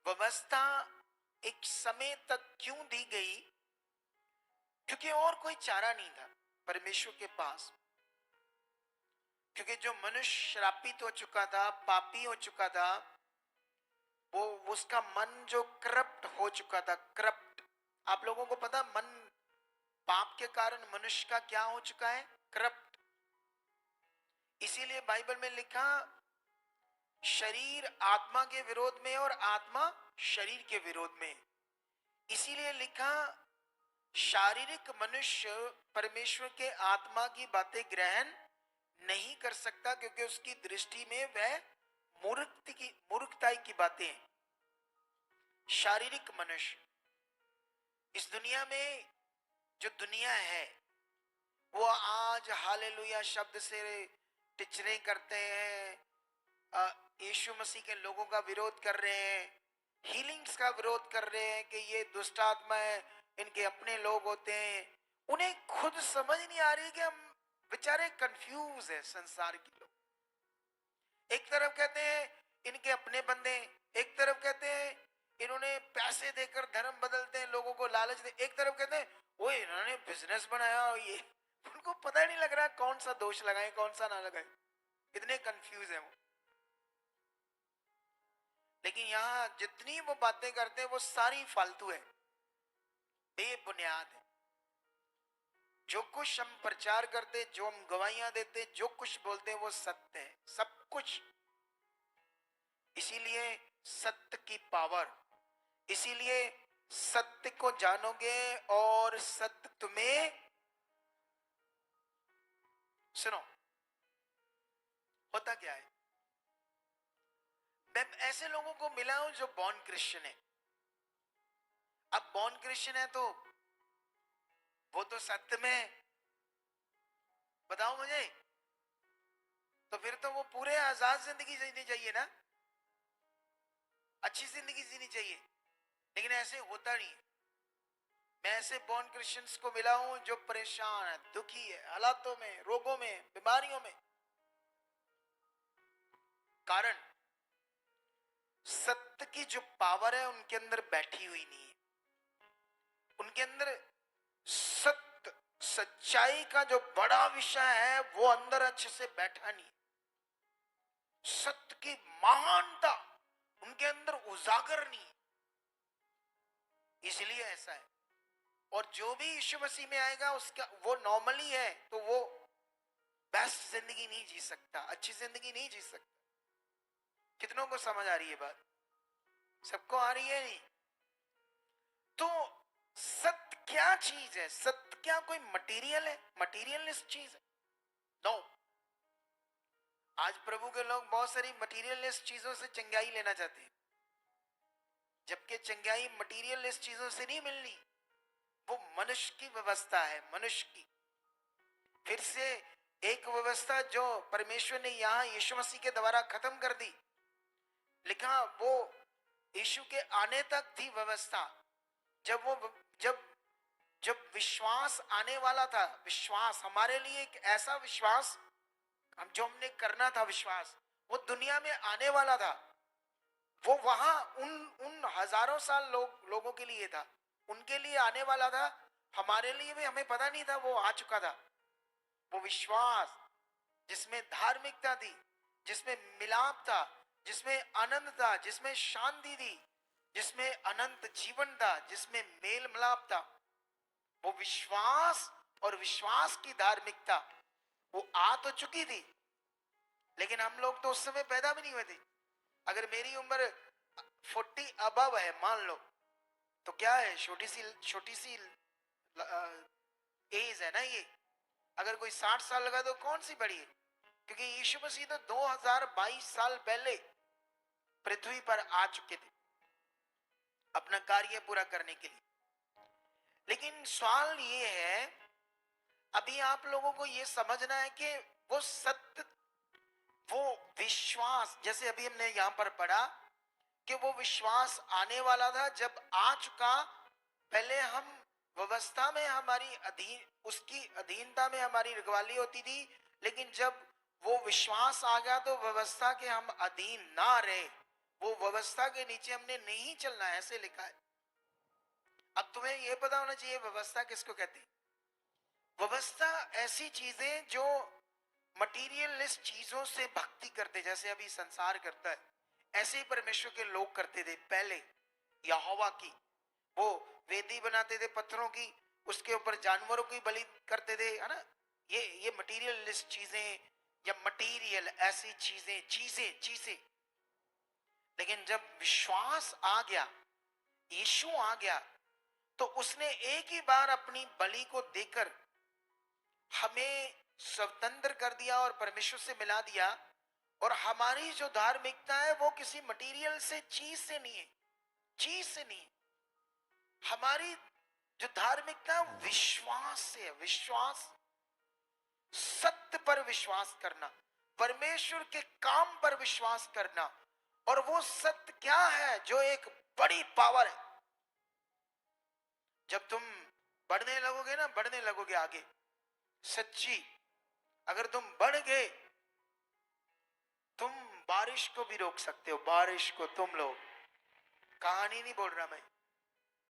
व्यवस्था एक समय तक क्यों दी गई? क्योंकि और कोई चारा नहीं था परमेश्वर के पास। क्योंकि जो मनुष्य श्रापित हो चुका था, पापी हो चुका था, वो उसका मन जो करप्ट हो चुका था। करप्ट, आप लोगों को पता, मन पाप के कारण मनुष्य का क्या हो चुका है? करप्ट। इसीलिए बाइबल में लिखा, शरीर आत्मा के विरोध में और आत्मा शरीर के विरोध में। इसीलिए लिखा, शारीरिक मनुष्य परमेश्वर के आत्मा की बातें ग्रहण नहीं कर सकता, क्योंकि उसकी दृष्टि में वह मूर्खताई की बातें हैं। शारीरिक मनुष्य, इस दुनिया में जो दुनिया है वो आज हालेलुया शब्द से टिचरे करते हैं, यीशु मसीह के लोगों का विरोध कर रहे हैं, हीलिंग्स का विरोध कर रहे हैं कि ये दुष्ट आत्मा है, इनके अपने लोग होते हैं। उन्हें खुद समझ नहीं आ रही कि हम बेचारे कंफ्यूज है। संसार के लोग एक तरफ कहते हैं इनके अपने बंदे, एक तरफ कहते हैं इन्होंने पैसे देकर धर्म बदलते हैं, लोगों को लालच दे, एक तरफ कहते हैं वो इन्होंने बिजनेस बनाया। ये उनको पता नहीं लग रहा कौन सा दोष लगाए कौन सा ना लगाए, इतने कंफ्यूज है वो। लेकिन यहाँ जितनी वो बातें करते हैं वो सारी फालतू है, बेबुनियाद है। जो कुछ हम प्रचार करते, जो हम गवाहियां देते, जो कुछ बोलते हैं वो सत्य है, सब कुछ। इसीलिए सत्य की पावर, इसीलिए सत्य को जानोगे और सत्य तुम्हें, सुनो होता क्या है। मैं ऐसे लोगों को मिला हूं जो बॉर्न क्रिश्चियन है। अब बॉर्न क्रिश्चियन है तो वो तो सत्य में, बताओ मुझे, तो फिर तो वो पूरे आजाद जिंदगी जीनी चाहिए ना, अच्छी जिंदगी जीनी चाहिए। लेकिन ऐसे होता नहीं। मैं ऐसे बॉर्न क्रिश्चियंस को मिला हूं जो परेशान है, दुखी है, हालातों में, रोगों में, बीमारियों में। कारण सत्य की जो पावर है उनके अंदर बैठी हुई नहीं है। उनके अंदर सत्य, सच्चाई का जो बड़ा विषय है वो अंदर अच्छे से बैठा नहीं। सत्य की महानता उनके अंदर उजागर नहीं, इसलिए ऐसा है। और जो भी यीशु मसीह में आएगा उसका वो नॉर्मली है तो वो बेस्ट जिंदगी नहीं जी सकता, अच्छी जिंदगी नहीं जी सकता। कितनों को समझ आ रही है बात? सबको आ रही है नहीं? तो सत्य क्या चीज है? सत्य क्या कोई मटेरियल है, मटेरियलिस्ट चीज है? नो। आज प्रभु के लोग बहुत सारी मटेरियलिस्ट चीजों से चंगाई लेना चाहते हैं, जबकि चंगाई मटेरियलिस्ट चीजों से नहीं मिलनी। वो मनुष्य की व्यवस्था है, मनुष्य की। फिर से एक व्यवस्था जो परमेश्वर ने यहां यीशु मसीह के द्वारा खत्म कर दी। लिखा वो यीशु के आने तक थी व्यवस्था। जब विश्वास आने वाला था, विश्वास हमारे लिए एक ऐसा विश्वास हम जो हमने करना था, विश्वास वो दुनिया में आने वाला था। वो वहां उन हजारों साल लोगों के लिए था, उनके लिए आने वाला था। हमारे लिए भी हमें पता नहीं था, वो आ चुका था। वो विश्वास जिसमें धार्मिकता थी, जिसमें मिलाप था, जिसमें आनंद था, जिसमें शांति थी, जिसमें अनंत जीवन था, जिसमें मेल मिलाप था, वो विश्वास और विश्वास की धार्मिकता वो आ तो चुकी थी। लेकिन हम लोग तो उस समय पैदा भी नहीं हुए थे। अगर मेरी उम्र 40 अबव है मान लो, तो क्या है, छोटी सी एज है ना ये। अगर कोई 60 साल लगा तो कौन सी बड़ी है? क्योंकि यीशु मसीह तो 2022 साल पहले पृथ्वी पर आ चुके थे अपना कार्य पूरा करने के लिए। लेकिन सवाल ये है, अभी आप लोगों को ये समझना है कि वो सत्य, वो विश्वास, जैसे अभी हमने यहां पर पढ़ा कि वो विश्वास आने वाला था, जब आ चुका। पहले हम व्यवस्था में हमारी उसकी अधीनता में हमारी रखवाली होती थी, लेकिन जब वो विश्वास आ गया तो व्यवस्था के हम अधीन ना रहे, वो व्यवस्था के नीचे हमने नहीं चलना है, ऐसे लिखा है। अब तुम्हें यह पता होना चाहिए व्यवस्था किसको कहते हैं। व्यवस्था ऐसी चीजें जो मटीरियलिस्ट चीजों से भक्ति करते, जैसे अभी संसार करता है, ऐसे ही परमेश्वर के लोग करते थे पहले। यहोवा की वो वेदी बनाते थे पत्थरों की, उसके ऊपर जानवरों की बलि करते थे, है ना। ये मटीरियलिस्ट चीजें या मटीरियल ऐसी चीजें चीजें चीजें। लेकिन जब विश्वास आ गया, यीशु आ गया, तो उसने एक ही बार अपनी बलि को देकर हमें स्वतंत्र कर दिया और परमेश्वर से मिला दिया। और हमारी जो धार्मिकता है वो किसी मटेरियल से, चीज से नहीं है, चीज से नहीं है। हमारी जो धार्मिकता है विश्वास से है। विश्वास, सत्य पर विश्वास करना, परमेश्वर के काम पर विश्वास करना। और वो सत्य क्या है? जो एक बड़ी पावर है। जब तुम बढ़ने लगोगे ना, बढ़ने लगोगे आगे, सच्ची, अगर तुम बढ़ गए, तुम बारिश को भी रोक सकते हो। बारिश को तुम लोग, कहानी नहीं बोल रहा मैं,